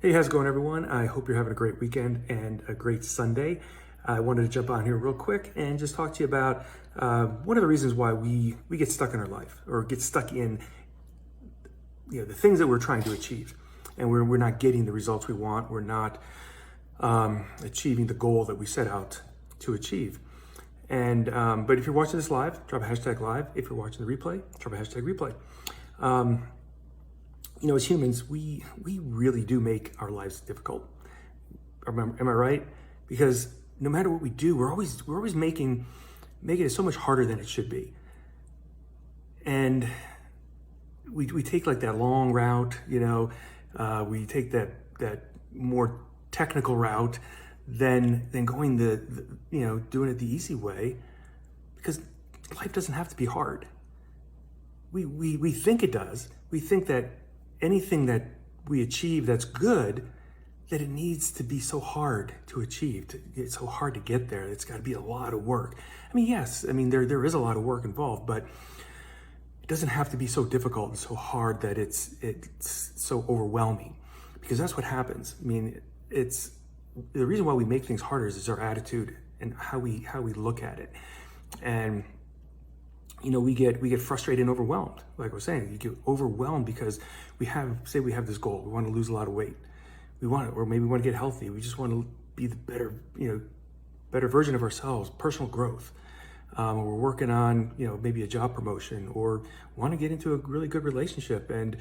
Hey, how's it going, everyone? I hope you're having a great weekend and a great Sunday. I wanted to jump on here real quick and just talk to you about one of the reasons why we get stuck in our life or get stuck in the things that we're trying to achieve, and we're not getting the results we want. We're not achieving the goal that we set out to achieve. And but if you're watching this live, drop a hashtag live. If you're watching the replay, drop a hashtag replay. As humans, we really do make our lives difficult. Am I right? Because no matter what we do, we're always making it so much harder than it should be. And we take like that long route, we take that more technical route than going doing it the easy way, because life doesn't have to be hard. We think it does. We think that anything that we achieve that's good, that it needs to be so hard to achieve, it's so hard to get there. It's got to be a lot of work. Yes, there is a lot of work involved, but it doesn't have to be so difficult and so hard that it's so overwhelming, because that's what happens. It's the reason why we make things harder is our attitude and how we look at it. And we get frustrated and overwhelmed. Like I was saying, you get overwhelmed because we have this goal. We want to lose a lot of weight. Or maybe we want to get healthy. We just want to be the better version of ourselves, personal growth. Or we're working on, maybe a job promotion, or want to get into a really good relationship. And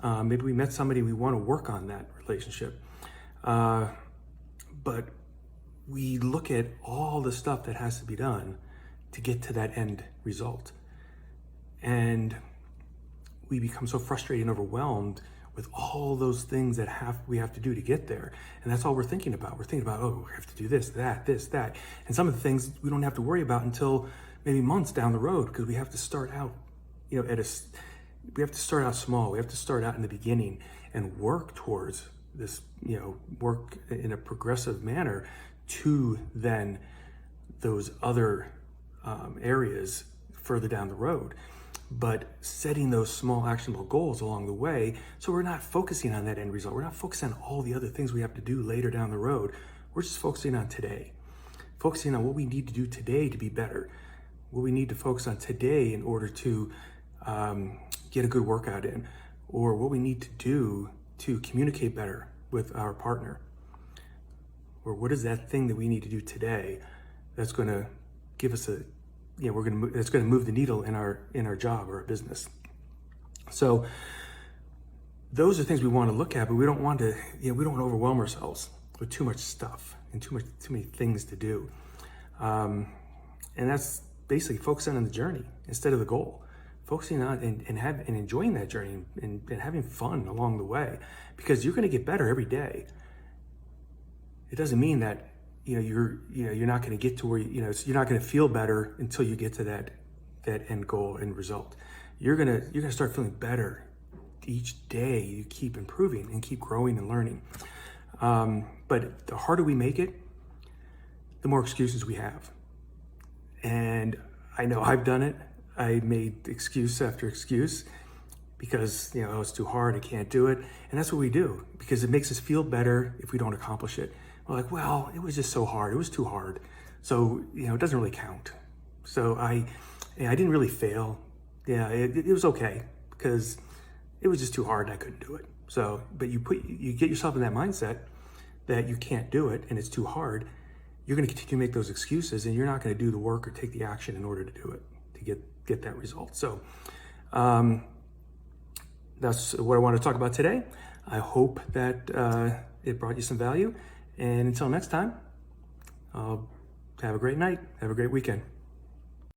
maybe we met somebody, we want to work on that relationship. But we look at all the stuff that has to be done to get to that end result. And we become so frustrated and overwhelmed with all those things that we have to do to get there. And that's all we're thinking about. We're thinking about, we have to do this, that. And some of the things we don't have to worry about until maybe months down the road, because we have to start out, we have to start out small. We have to start out in the beginning and work towards this, work in a progressive manner to then those other areas further down the road. But setting those small actionable goals along the way, so we're not focusing on that end result. We're not focusing on all the other things we have to do later down the road. We're just focusing on today, focusing on what we need to do today to be better, what we need to focus on today in order to get a good workout in, or what we need to do to communicate better with our partner, or what is that thing that we need to do today that's going to give us it's going to move the needle in our job or our business. So those are things we want to look at, but we don't want to overwhelm ourselves with too much stuff and too many things to do. And that's basically focusing on the journey instead of the goal. Focusing on and enjoying that journey and having fun along the way, because you're going to get better every day. It doesn't mean that you're not going to get to where you're not going to feel better until you get to that end goal and result. You're gonna start feeling better each day. You keep improving and keep growing and learning. But the harder we make it, the more excuses we have. And I know I've done it. I made excuse after excuse because it's too hard, I can't do it. And that's what we do, because it makes us feel better if we don't accomplish it. We're like, well, it was just so hard. It was too hard. So, it doesn't really count. So I didn't really fail. Yeah, it was okay because it was just too hard and I couldn't do it. So, but you get yourself in that mindset that you can't do it and it's too hard. You're going to continue to make those excuses, and you're not going to do the work or take the action in order to do it, to get that result. So, that's what I want to talk about today. I hope that it brought you some value. And until next time, have a great night. Have a great weekend.